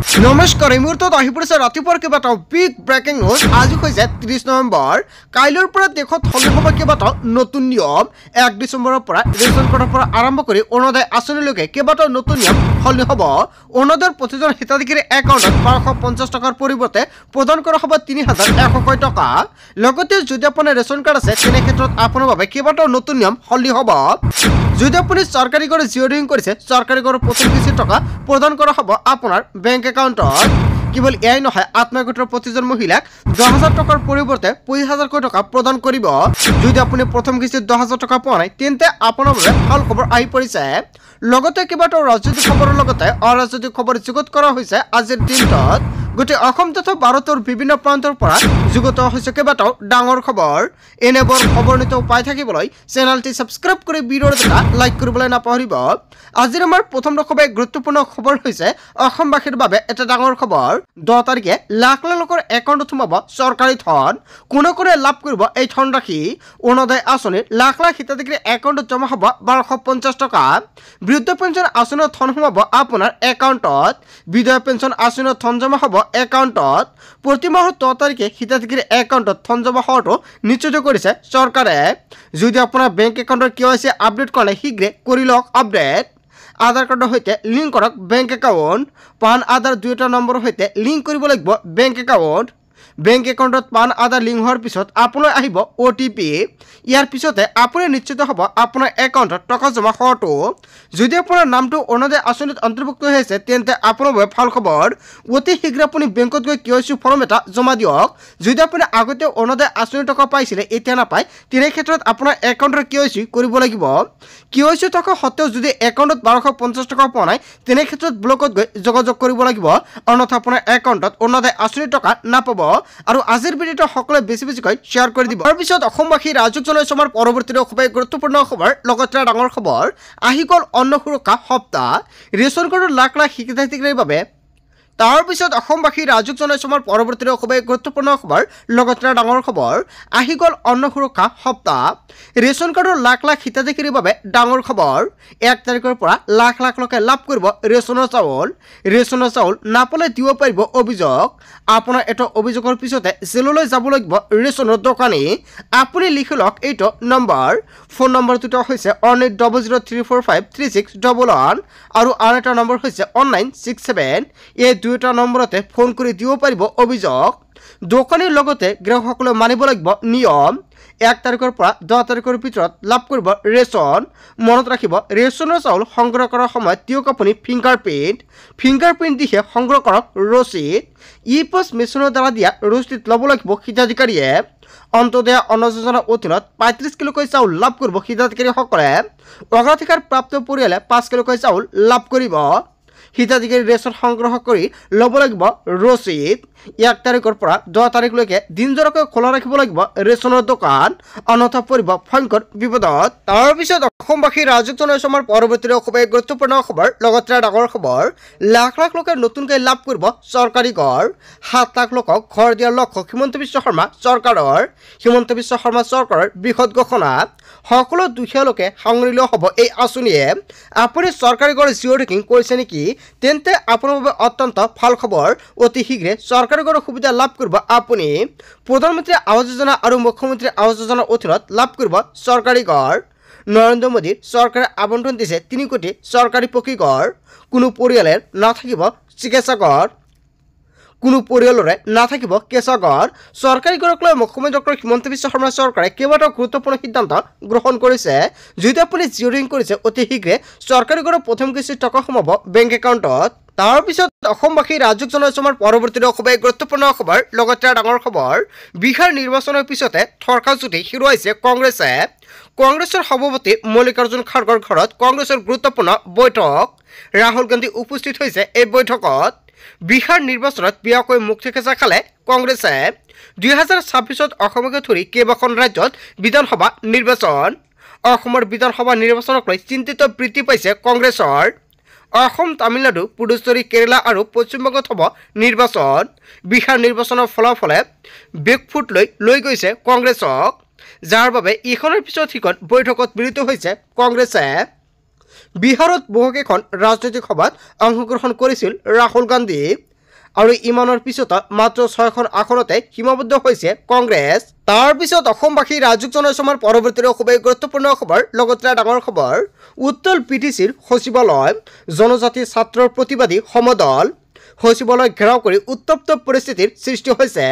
নমস্কাৰ এই মুহূৰ্তত আহি পৰিছে ৰাতিপুৱাৰ কেইবাটাও বিগ ব্ৰেকিং নিউজ। আজি হৈছে 30 নৱেম্বৰ। কাইলৈৰ পৰা দেশত সলনি হ'ব কেইবাটাও নতুন নিয়ম। 1 ডিচেম্বৰৰ পৰা ৰেচন কাৰ্ডৰ পৰা আৰম্ভ কৰি অৰুণোদয় আঁচনিলৈকে কেইবাটাও নতুন নিয়ম সলনি হ'ব। অৰুণোদয়ৰ প্ৰতিজন হিতাধিকাৰীৰ একাউণ্টত 1250 টকাৰ পৰিৱৰ্তে প্ৰদান কৰা হ'ব 3100 টকা। লগতে যদি আপোনাৰ ৰেচন কাৰ্ড আছে তেনে ক্ষেত্ৰত আপোনাৰ বাবে কেইবাটাও নতুন নিয়ম সলনি হ'ব। যদি আপুনি চৰকাৰী ঘৰ জিঅ'ৰিং কৰিছে চৰকাৰী ঘৰৰ প্ৰতি কিছু টকা প্ৰদান কৰা হ'ব আপোনাৰ বেংক একাউণ্টত। কেৱল এয়াই নহয়, আত্মীয় প্ৰতিজন মহিলাক 10,000 টকাৰ পৰিৱৰ্তে 25,000 টকা প্ৰদান কৰিব। যদি আপুনি প্ৰথম কিস্তিত 10,000 টকা পোৱা নাই তেন্তে আপোনাৰ বাবে ভাল খবৰ আহি পৰিছে। লগতে কেইবাটাও ৰাজনৈতিক খবৰৰ লগতে অৰাজনৈতিক খবৰ যুগুত কৰা হৈছে আজিৰ দিনটোত। গোটেই অসম তথা ভাৰতৰ বিভিন্ন প্ৰান্তৰ পৰা যুগুত হৈছে কেইবাটাও ডাঙৰ খবৰ। এনেবোৰ খবৰ নিতৌ পাই থাকিবলৈ চেনেলটি ছাবস্ক্ৰাইব কৰি ভিডিঅ'ৰ এটা লাইক কৰিবলৈ নাপাহৰিব। আজিৰ আমাৰ প্ৰথম গুৰুত্বপূৰ্ণ খবৰ হৈছে অসমবাসীৰ বাবে এটা ডাঙৰ খবৰ। 10 তাৰিখে লাখ লাখ লোকৰ একাউণ্টত সোমাব চৰকাৰী ধন। কোনে কোনে লাভ কৰিব এই ধনৰাশি? অৰুণোদয় আঁচনিৰ লাখ লাখ হিতাধিকাৰীৰ একাউণ্টত জমা হ'ব 1250 টকা। বৃদ্ধ পেঞ্চন আঁচনিৰ ধন সোমাব আপোনাৰ একাউণ্টত। বিধৱা পেঞ্চন আঁচনিৰ ধন জমা হ'ব একাউণ্টত। প্ৰতি মাহৰ 10 তাৰিখে হিতাধিকাৰীৰ একাউণ্টত ধন জমা হোৱাটো নিশ্চিত কৰিছে চৰকাৰে। যদি আপোনাৰ বেংক একাউণ্টৰ KYC আপডেট কৰা নাই শীঘ্ৰে কৰি লওক আপডেট। আধাৰ কাৰ্ডৰ সৈতে লিংক কৰক বেংক একাউণ্ট। পান আধাৰ দুয়োটা নম্বৰৰ সৈতে লিংক কৰিব লাগিব বেংক একাউণ্ট। বেংক একাউণ্টত পান আধাৰ লিংক হোৱাৰ পিছত আপোনালৈ আহিব OTP। ইয়াৰ পিছতে আপুনি নিশ্চিত হ'ব আপোনাৰ একাউণ্টত টকা জমা হোৱাটো। যদি আপোনাৰ নামটো অৰুণোদয় আঁচনিত অন্তৰ্ভুক্ত হৈ আছে তেন্তে আপোনাৰ বাবে ভাল খবৰ। অতি শীঘ্ৰে আপুনি বেংকত গৈ KYC ফৰ্ম এটা জমা দিয়ক। যদি আপুনি আগতে অৰুণোদয় আঁচনিৰ টকা পাইছিলে এতিয়া নাপায় তেনে ক্ষেত্ৰত আপোনাৰ একাউণ্টৰ KYC কৰিব লাগিব। KYC থকা সত্ত্বেও যদি একাউণ্টত 1250 টকা পোৱা নাই তেনে ক্ষেত্ৰত ব্লকত গৈ যোগাযোগ কৰিব লাগিব, অন্যথা আপোনাৰ একাউণ্টত অৰুণোদয় আঁচনিৰ টকা নাপাব। আৰু আজিৰ ভিডিঅ'টো সকলোৱে বেছিকৈ শ্বেয়াৰ কৰি দিব। তাৰপিছত অসমবাসী ৰাজ্যক জনাইছো আমাৰ পৰৱৰ্তী খুবেই গুৰুত্বপূৰ্ণ খবৰ। লগতে ডাঙৰ খবৰ আহি গ'ল অন্ন সুৰক্ষা সপ্তাহ। ৰেচন কাৰ্ডৰ লাখ লাখ হিতাধিকাৰীৰ বাবে। তাৰপিছত অসমবাসী ৰাজ্যক জনাইছো আমাৰ পৰৱৰ্তী খুবেই গুৰুত্বপূৰ্ণ খবৰ। লগতে ডাঙৰ খবৰ আহি গ'ল অন্ন সুৰক্ষা সপ্তাহ। ৰেচন কাৰ্ডৰ লাখ লাখ হিতাধিকাৰীৰ বাবে ডাঙৰ খবৰ। 1 তাৰিখৰ পৰা লাখ লাখ লোকে লাভ কৰিব ৰেচনৰ চাউল। ৰেচনৰ চাউল নাপালে দিব পাৰিব অভিযোগ। আপোনাৰ এটা অভিযোগৰ পিছতে জেললৈ যাব লাগিব ৰেচনৰ দোকানী। আপুনি লিখি লওক এইটো নম্বৰ। ফোন নম্বৰ দুটা হৈছে 180034536111 আৰু আন এটা নম্বৰ হৈছে 1967। এই দুয়োটা নম্বৰতে ফোন কৰি দিব পাৰিব অভিযোগ। দোকানীৰ লগতে গ্ৰাহকসকলে মানিব লাগিব নিয়ম। 1 তাৰিখৰ পৰা 10 তাৰিখৰ ভিতৰত লাভ কৰিব ৰেচন। মনত ৰাখিব ৰেচনৰ চাউল সংগ্ৰহ কৰাৰ সময়ত দিয়ক আপুনি ফিংগাৰপ্ৰিণ্ট দিহে সংগ্ৰহ কৰক ৰচিদ। E-পোষ্ট মেচিনৰ দ্বাৰা দিয়া ৰচিদ ল'ব লাগিব হিতাধিকাৰীয়ে। অন্তোদয় অন্ন যোজনাৰ অধীনত 35 কিলোকৈ চাউল লাভ কৰিব হিতাধিকাৰীসকলে। অগ্ৰাধিকাৰ প্ৰাপ্ত পৰিয়ালে 5 কিলোকৈ চাউল লাভ কৰিব। হিতাধিকাৰী ৰেচন সংগ্ৰহ কৰি ল'ব লাগিব ৰচিদ। 1 তাৰিখৰ পৰা 10 তাৰিখলৈকে দিনজোৰাকৈ খোলা ৰাখিব লাগিব ৰেচনৰ দোকান, অন্যথা পৰিব ভয়ংকৰ বিপদত। তাৰপিছত অসমবাসী ৰাজ্যক জনাইছো আমাৰ পৰৱৰ্তী খুবেই গুৰুত্বপূৰ্ণ খবৰ। লগতে ডাঙৰ খবৰ লাখ লাখ লোকে নতুনকৈ লাভ কৰিব চৰকাৰী ঘৰ। 7 লাখ লোকক ঘৰ দিয়াৰ লক্ষ্য হিমন্ত বিশ্ব শৰ্মা চৰকাৰৰ। হিমন্ত বিশ্ব শৰ্মা চৰকাৰৰ বৃহৎ ঘোষণা। সকলো দুখীয়া লোকে সাঙুৰি লোৱা হ'ব এই আঁচনিয়ে। আপুনি চৰকাৰী ঘৰ জিঅ'ৰিং কৰিছে নেকি তেন্তে আপোনাৰ বাবে অত্যন্ত ভাল খবৰ। অতি শীঘ্ৰে চৰকাৰী ঘৰৰ সুবিধা লাভ কৰিব আপুনি। প্ৰধানমন্ত্ৰী আৱাস যোজনা আৰু মুখ্যমন্ত্ৰী আৱাস যোজনাৰ অধীনত লাভ কৰিব চৰকাৰী ঘৰ। নৰেন্দ্ৰ মোদীৰ চৰকাৰে আবণ্টন দিছে 3 কোটি চৰকাৰী পকী ঘৰ। কোনো পৰিয়ালৰ নাথাকিব চিকিৎসা ঘৰ। কোনো পৰিয়ালৰে নাথাকিব কেঁচা ঘৰ। চৰকাৰী ঘৰক লৈ মুখ্যমন্ত্ৰী ডক্টৰ হিমন্ত বিশ্ব শৰ্মা চৰকাৰে কেইবাটাও গুৰুত্বপূৰ্ণ সিদ্ধান্ত গ্ৰহণ কৰিছে। যদি আপুনি জিঅ'ৰিং কৰিছে অতি শীঘ্ৰে চৰকাৰী ঘৰৰ প্ৰথম কিস্তিৰ টকা সোমাব বেংক একাউণ্টত। তাৰপিছত অসমবাসী ৰাজ্যক জনাইছো আমাৰ পৰৱৰ্তী খুবেই গুৰুত্বপূৰ্ণ খবৰ। লগতে ডাঙৰ খবৰ বিহাৰ নিৰ্বাচনৰ পিছতে থৰকাজুটি হেৰুৱাইছে কংগ্ৰেছে। কংগ্ৰেছৰ সভাপতি মল্লিকাৰ্জুন খাৰ্গেৰ ঘৰত কংগ্ৰেছৰ গুৰুত্বপূৰ্ণ বৈঠক। ৰাহুল গান্ধী উপস্থিত হৈছে এই বৈঠকত। বিহাৰ নিৰ্বাচনত বেয়াকৈ মুখ থেকেচা খালে কংগ্ৰেছে। 2026ত অসমকে ধৰি কেইবাখন ৰাজ্যত বিধানসভা নিৰ্বাচন। অসমৰ বিধানসভা নিৰ্বাচনক লৈ চিন্তিত বৃদ্ধি পাইছে কংগ্ৰেছৰ। অসম, তামিলনাডু, পুডুচেৰী, কেৰালা আৰু পশ্চিমবংগত হ'ব নিৰ্বাচন। বিহাৰ নিৰ্বাচনৰ ফলাফলে বেকফুট লৈ গৈছে কংগ্ৰেছক, যাৰ বাবে ইখনৰ পিছত সিখন বৈঠকত মিলিত হৈছে কংগ্ৰেছে। বিহাৰত বহুকেইখন ৰাজনৈতিক সভাত অংশগ্ৰহণ কৰিছিল ৰাহুল গান্ধী। আৰু ইমানৰ পিছত মাত্ৰ 6খন আসনতে সীমাবদ্ধ হৈছে কংগ্ৰেছ। তাৰ পিছত অসমবাসী ৰাজুক জনাইছো আমাৰ পৰৱৰ্তী খুবেই গুৰুত্বপূৰ্ণ খবৰ। লগতে ডাঙৰ খবৰ, উত্তল পিটিচিৰ সচিবালয়, জনজাতি ছাত্ৰৰ প্ৰতিবাদী সমদল। সচিবালয় ঘেৰাও কৰি উত্তপ্ত পৰিস্থিতিৰ সৃষ্টি হৈছে।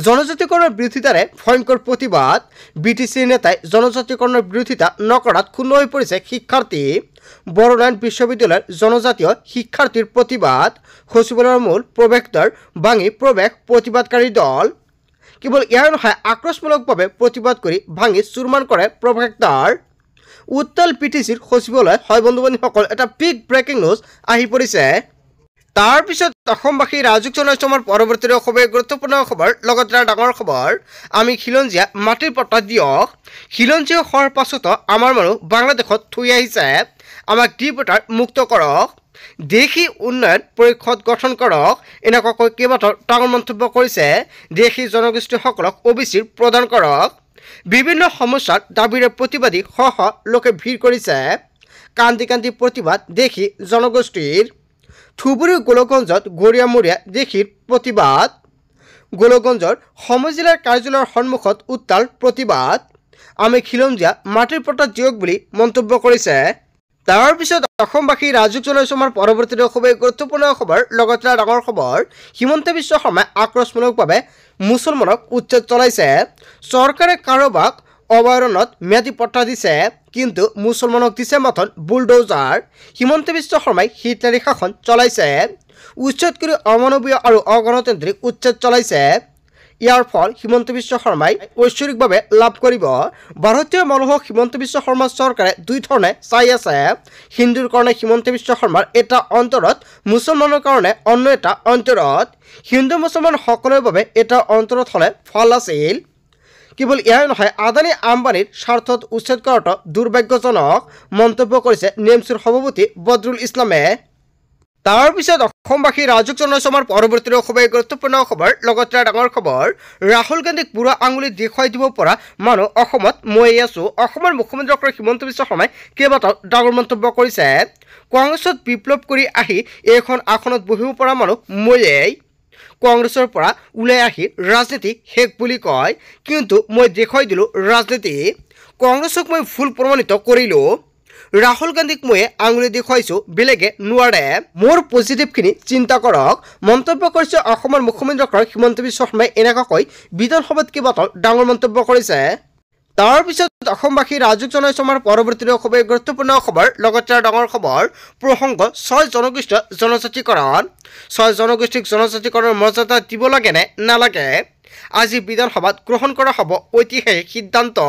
জনজাতিকৰণৰ বিৰোধিতাৰে ভয়ংকৰ প্ৰতিবাদ। বিটিচিৰ নেতাই জনজাতিকৰণৰ বিৰোধিতা নকৰাত ক্ষুণ্ণ হৈ পৰিছে শিক্ষাৰ্থী। বড়োলেণ্ড বিশ্ববিদ্যালয়ৰ জনজাতীয় শিক্ষাৰ্থীৰ প্ৰতিবাদ। সচিবালয়ৰ মূল প্ৰৱেশদ্বাৰ ভাঙি প্ৰৱেশ প্ৰতিবাদকাৰী দল। কেৱল ইয়াৰ নহয়, আক্ৰোশমূলকভাৱে প্ৰতিবাদ কৰি ভাঙি চুৰমাৰ কৰে প্ৰৱেশদ্বাৰ। উত্তল পিটিচিৰ সচিবালয় হয় বন্ধু বান্ধৱীসকল, এটা বিগ ব্ৰেকিং নিউজ আহি পৰিছে। তাৰ পিছত অসমবাসী ৰাজুক জনাইছো আমাৰ পৰৱৰ্তী খুবেই গুৰুত্বপূৰ্ণ খবৰ। লগতে ডাঙৰ খবৰ, আমি খিলঞ্জীয়া মাটিৰ পট্টা দিয়ক। খিলঞ্জীয়া হোৱাৰ পাছতো আমাৰ মানুহ বাংলাদেশত থৈ আহিছে, আমাক ডিপোৰ্টাৰ মুক্ত কৰক। দেশী উন্নয়ন পৰিষদ গঠন কৰক। এনেকুৱাকৈ কেইবাটাও ডাঙৰ মন্তব্য কৰিছে। দেশী জনগোষ্ঠীসকলক OBC প্ৰদান কৰক। বিভিন্ন সমস্যাৰ দাবীৰে প্ৰতিবাদী শহ লোকে ভিৰ কৰিছে। কান্দি কান্দি প্ৰতিবাদ দেশী জনগোষ্ঠীৰ। ধুবুৰী গোলকগঞ্জত গৰিয়ামূৰীয়া দেশীৰ প্ৰতিবাদ। গোলকগঞ্জৰ সমজিলাৰ কাৰ্যালয়ৰ সন্মুখত উত্তাল প্ৰতিবাদ। আমি খিলঞ্জীয়া মাটিৰ পট্টা দিয়ক বুলি মন্তব্য কৰিছে। তাৰ পিছত অসমবাসী ৰাজুক জনাইছো আমাৰ পৰৱৰ্তী খুবেই গুৰুত্বপূৰ্ণ খবৰ। লগতে ডাঙৰ খবৰ, হিমন্ত বিশ্ব শৰ্মাই আক্ৰোশমূলকভাৱে মুছলমানক উচ্ছেদ চলাইছে। চৰকাৰে কাৰোবাক অভয়াৰণ্যত ম্যাদী পট্টা দিছে, কিন্তু মুছলমানক দিছে মাথন বুলডোজাৰ। হিমন্ত বিশ্ব শৰ্মাই হিটলাৰী শাসন চলাইছে। উচ্ছেদ কৰি অমানৱীয় আৰু অগণতান্ত্ৰিক উচ্ছেদ চলাইছে। ইয়াৰ ফল হিমন্ত বিশ্ব শৰ্মাই ঐশ্বৰিকভাৱে লাভ কৰিব। ভাৰতীয় মানুহক হিমন্ত বিশ্ব শৰ্মা চৰকাৰে দুই ধৰণে চাই আছে। হিন্দুৰ কাৰণে হিমন্ত বিশ্ব শৰ্মাৰ এটা অন্তৰত, মুছলমানৰ কাৰণে অন্য এটা অন্তৰত। হিন্দু মুছলমান সকলোৰে বাবে এটা অন্তৰত হ'লে ভাল আছিল। কেৱল ইয়াই নহয়, আদানী আম্বানীৰ স্বাৰ্থত উচ্ছেদ কৰাটো দুৰ্ভাগ্যজনক মন্তব্য কৰিছে নেমচুৰ সভাপতি বদৰুল ইছলামে। তাৰ পিছত অসমবাসী ৰাজুক জনাইছো আমাৰ পৰৱৰ্তী খুবেই গুৰুত্বপূৰ্ণ খবৰ। লগতে ডাঙৰ খবৰ, ৰাহুল গান্ধীক বুঢ়া আঙুলি দেখুৱাই দিব পৰা মানুহ অসমত মই আছো। অসমৰ মুখ্যমন্ত্ৰী ডক্টৰ হিমন্ত বিশ্ব শৰ্মাই কেইবাটাও ডাঙৰ মন্তব্য কৰিছে। কংগ্ৰেছত বিপ্লৱ কৰি আহি এইখন আসনত বহিব পৰা মানুহ ময়েই। কংগ্ৰেছৰ পৰা ওলাই আহি ৰাজনীতি শেষ বুলি কয়, কিন্তু মই দেখুৱাই দিলোঁ ৰাজনীতি। কংগ্ৰেছক মই ভুল প্ৰমাণিত কৰিলোঁ। ৰাহুল গান্ধীক মই আঙুলি দেখুৱাইছোঁ, বেলেগে নোৱাৰে। মোৰ পজিটিভখিনি চিন্তা কৰক মন্তব্য কৰিছে অসমৰ মুখ্যমন্ত্ৰী ডক্টৰ হিমন্ত বিশ্ব শৰ্মাই। এনেকুৱাকৈ বিধানসভাত কেইবাটাও ডাঙৰ মন্তব্য কৰিছে। তাৰ পিছত অসমবাসী ৰাজুক জনাইছো আমাৰ পৰৱৰ্তী খুবেই গুৰুত্বপূৰ্ণ খবৰ। লগতে ডাঙৰ খবৰ, প্ৰসংগ 6 জনগোষ্ঠীয় জনজাতিকৰণ। 6 জনগোষ্ঠীক জনজাতিকৰণৰ মৰ্যাদা দিব লাগে নে নালাগে, আজি বিধানসভাত গ্ৰহণ কৰা হ'ব ঐতিহাসিক সিদ্ধান্ত।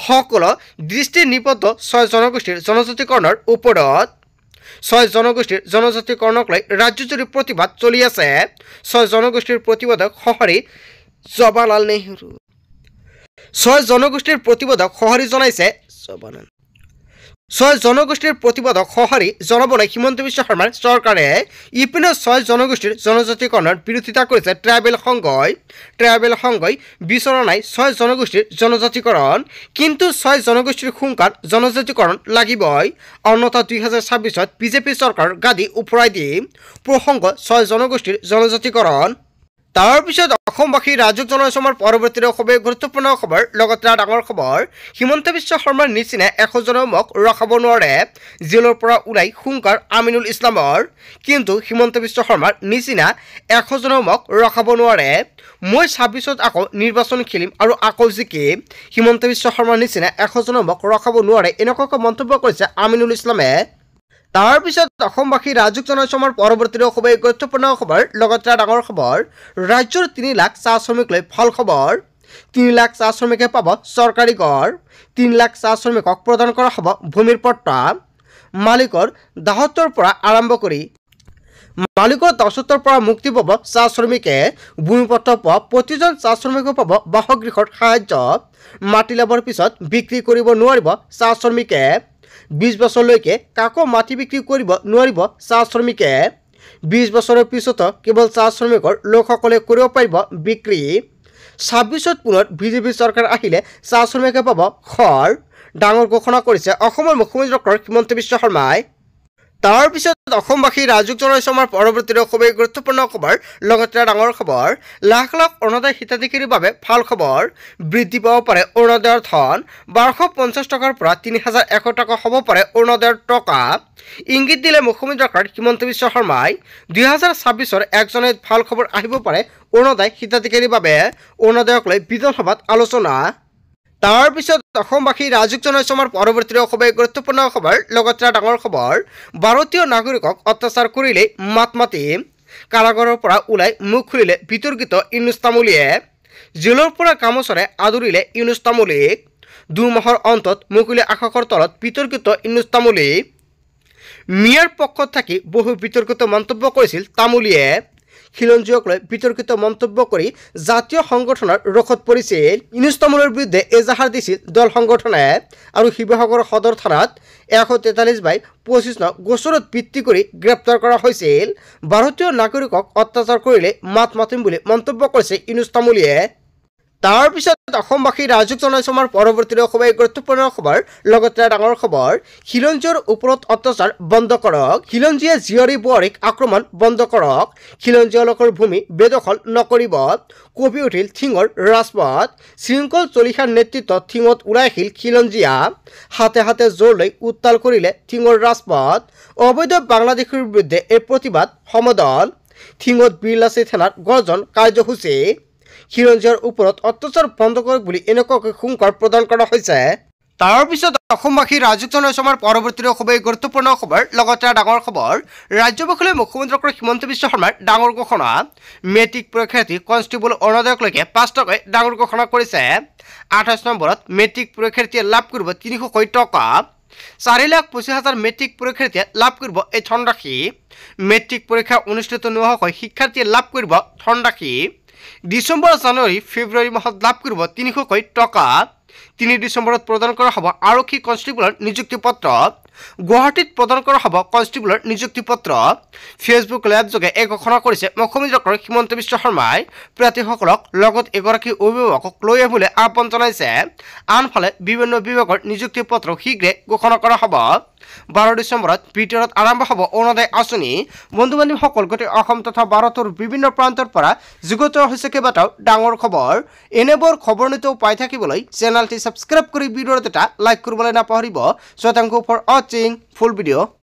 সকলো দৃষ্টি নিবদ্ধ 6 জনগোষ্ঠীৰ জনজাতিকৰণৰ ওপৰত। 6 জনগোষ্ঠীৰ জনজাতিকৰণক লৈ ৰাজ্যজুৰি প্ৰতিবাদ চলি আছে। 6 জনগোষ্ঠীৰ প্ৰতিবাদক সঁহাৰি জৱাহৰলাল নেহৰু। 6 জনগোষ্ঠীৰ প্ৰতিবাদক সঁহাৰি জনাইছে 6 জনগোষ্ঠীৰ প্ৰতিবাদক সঁহাৰি জনাবলৈ হিমন্ত বিশ্ব শৰ্মাৰ চৰকাৰে। ইপিনে 6 জনগোষ্ঠীৰ জনজাতিকৰণৰ বিৰোধিতা কৰিছে ট্ৰাইবেল সংঘই। ট্ৰাইবেল সংঘই বিচৰা নাই 6 জনগোষ্ঠীৰ জনজাতিকৰণ, কিন্তু 6 জনগোষ্ঠীৰ সংখ্যাৰ জনজাতিকৰণ লাগিবই, অন্যথা 2026-ত বিজেপি চৰকাৰৰ গাদী উফৰাই দিম। প্ৰসংগ 6 জনগোষ্ঠীৰ জনজাতিকৰণ। তাৰ পিছত অসমবাসী ৰাজুক জনাইছো আমাৰ পৰৱৰ্তী খুবেই গুৰুত্বপূৰ্ণ খবৰ। লগতে ডাঙৰ খবৰ, হিমন্ত বিশ্ব শৰ্মাৰ নিচিনা 100জনেও মোক ৰখাব নোৱাৰে। জেলৰ পৰা ওলাই হুংকাৰ আমিনুল ইছলামৰ, কিন্তু হিমন্ত বিশ্ব শৰ্মাৰ নিচিনা 100জনেও মোক ৰখাব নোৱাৰে। মই 26ত আকৌ নিৰ্বাচন খেলিম আৰু আকৌ জিকিম। হিমন্ত বিশ্ব শৰ্মাৰ নিচিনা 100জনেও মোক ৰখাব নোৱাৰে, এনেকুৱাকৈ মন্তব্য কৰিছে আমিনুল ইছলামে। তাৰ পিছত অসমবাসী ৰাজুক জনাইছো আমাৰ পৰৱৰ্তী খুবেই গুৰুত্বপূৰ্ণ খবৰ। লগতে ডাঙৰ খবৰ, ৰাজ্যৰ 3 লাখ চাহ শ্ৰমিক লৈ ভাল খবৰ। 3 লাখ চাহ শ্ৰমিকে পাব চৰকাৰী ঘৰ। 3 লাখ চাহ শ্ৰমিকক প্ৰদান কৰা হ'ব ভূমিৰ পট্টা। মালিকৰ দাসত্বৰ পৰা আৰম্ভ কৰি মালিকৰ দাসত্বৰ পৰা মুক্তি পাব চাহ শ্ৰমিকে। ভূমিপট্টা পোৱা প্ৰতিজন চাহ শ্ৰমিকে পাব বাসগৃহৰ সাহায্য। মাটি লাভৰ পিছত বিক্ৰী কৰিব নোৱাৰিব চাহ শ্ৰমিকে। 20 বছৰলৈকে কাকো মাটি বিক্ৰী কৰিব নোৱাৰিব চাহ শ্ৰমিকে। 20 বছৰৰ পিছতো কেৱল চাহ শ্ৰমিকৰ লোকসকলে কৰিব পাৰিব বিক্ৰী। 26ত পুনৰ বিজেপি চৰকাৰ আহিলে চাহ শ্ৰমিকে পাব ঘৰ। ডাঙৰ ঘোষণা কৰিছে অসমৰ মুখ্যমন্ত্ৰী ডক্টৰ হিমন্ত বিশ্ব শৰ্মাই। তাৰ পিছত অসমবাসী ৰাজুক জনাইছে আমাৰ পৰৱৰ্তী খুবেই গুৰুত্বপূৰ্ণ খবৰ লগতে ডাঙৰ খবৰ লাখ লাখ অৰুণোদয় হিতাধিকাৰীৰ বাবে ভাল খবৰ বৃদ্ধি পাব পাৰে অৰুণোদয়ৰ ধন 1250 টকাৰ পৰা 3100 টকা হ'ব পাৰে অৰুণোদয়ৰ টকা ইংগিত দিলে মুখ্যমন্ত্ৰী ডক্টৰ হিমন্ত বিশ্ব শৰ্মাই 2026ৰ 1 জানুৱাৰীত ভাল খবৰ আহিব পাৰে অৰুণোদয় হিতাধিকাৰীৰ বাবে অৰুণোদয়ক লৈ বিধানসভাত আলোচনা তাৰ পিছত অসমবাসী ৰাজুক জনাইছে আমাৰ পৰৱৰ্তী খুবেই গুৰুত্বপূৰ্ণ খবৰ লগতে ডাঙৰ খবৰ ভাৰতীয় নাগৰিকক অত্যাচাৰ কৰিলে মাত মাতিম কাৰাগাৰৰ পৰা ওলাই মুখ খুলিলে বিতৰ্কিত ইউনুছ তামুলীয়ে জেলৰ পৰা গামোচাৰে আদৰিলে ইউনুছ তামুলীক 2 মাহৰ অন্তত মুকলি আকাশৰ তলত বিতৰ্কিত ইউনুছ তামুলী মিয়াৰ পক্ষত থাকি বহু বিতৰ্কিত মন্তব্য কৰিছিল তামুলীয়ে খিলঞ্জীয়ক লৈ বিতৰ্কিত মন্তব্য কৰি জাতীয় সংগঠনৰ ৰখত পৰিছিল ইউনুছ তামুলীৰ বিৰুদ্ধে এজাহাৰ দিছিল দল সংগঠনে আৰু শিৱসাগৰ সদৰ থানাত 143/25 গোচৰত ভিত্তি কৰি গ্ৰেপ্তাৰ কৰা হৈছিল ভাৰতীয় নাগৰিকক অত্যাচাৰ কৰিলে মাত মাতিম বুলি মন্তব্য কৰিছে ইউনুছ তামুলীয়ে তাৰ পিছত অসমবাসী ৰাজুক জনাইছে আমাৰ পৰৱৰ্তী খুবেই গুৰুত্বপূৰ্ণ খবৰ লগতে ডাঙৰ খবৰ খিলঞ্জীয়ৰ ওপৰত অত্যাচাৰ বন্ধ কৰক খিলঞ্জীয়ে জীয়ৰী বোৱাৰীক আক্ৰমণ বন্ধ কৰক খিলঞ্জীয় লোকৰ ভূমি বেদখল নকৰিব কঁপি উঠিল থিঙৰ ৰাজপথ শৃংখল চলিহাৰ নেতৃত্বত থিঙত ওলাই আহিল খিলঞ্জীয়া হাতে হাতে জোৰ লৈ উত্তাল কৰিলে থিঙৰ ৰাজপথ অবৈধ বাংলাদেশীৰ বিৰুদ্ধে এই প্ৰতিবাদ সমদল থিঙত বিৰলাচি থানাৰ গৰ্জন কাৰ্যসূচী খিলঞ্জীয়ৰ ওপৰত অত্যাচাৰ বন্ধ কৰক বুলি এনেকুৱাকৈ হুংকাৰ প্ৰদান কৰা হৈছে তাৰ পিছত অসমবাসী ৰাজুক জনাইছে আমাৰ পৰৱৰ্তী খুবেই গুৰুত্বপূৰ্ণ খবৰ লগতে ডাঙৰ খবৰ ৰাজ্যবাসীলৈ মুখ্যমন্ত্ৰী ডক্টৰ হিমন্ত বিশ্ব শৰ্মাৰ ডাঙৰ ঘোষণা মেট্ৰিক পৰীক্ষাৰ্থী কনষ্টেবল অৰুণোদয়কলৈকে 5 টকাকৈ ডাঙৰ ঘোষণা কৰিছে 28 নম্বৰত মেট্ৰিক পৰীক্ষাৰ্থীয়ে লাভ কৰিব 300 টকা 4,25,000 মেট্ৰিক পৰীক্ষাৰ্থীয়ে লাভ কৰিব এই ধনৰাশি মেট্ৰিক পৰীক্ষা অনুষ্ঠিত নোহোৱাকৈ শিক্ষাৰ্থীয়ে লাভ কৰিব ধনৰাশি ডিচেম্বৰ জানুৱাৰী ফেব্ৰুৱাৰী মাহত লাভ কৰিব 300 টকা 3 ডিচেম্বৰত প্ৰদান কৰা হ'ব আৰক্ষী কনষ্টেবলৰ নিযুক্তি পত্ৰ গুৱাহাটীত প্ৰদান কৰা হ'ব কনষ্টেবলৰ নিযুক্তি পত্ৰ ফেচবুক লাইভ যোগে এই ঘোষণা কৰিছে মুখ্যমন্ত্ৰী ডক্টৰ হিমন্ত বিশ্ব শৰ্মাই প্ৰাৰ্থীসকলক লগত এগৰাকী অভিভাৱকক লৈ আহিবলৈ আহ্বান জনাইছে আনফালে বিভিন্ন বিভাগৰ নিযুক্তি পত্ৰ শীঘ্ৰে ঘোষণা কৰা হ'ব 12 ডিচেম্বৰত ভিতৰত আৰম্ভ হ'ব অৰুণোদয় আঁচনি বন্ধু বান্ধৱীসকল গোটেই অসম তথা ভাৰতৰ বিভিন্ন প্ৰান্তৰ পৰা যুগত হৈছে কেইবাটাও ডাঙৰ খবৰ এনেবোৰ খবৰ নিতেও পাই থাকিবলৈ চেনেলটি সাবস্ক্ৰাইব কৰি ভিডিঅ'ত এটা লাইক কৰিবলৈ নাপাহৰিব। So thank you for watching full video'.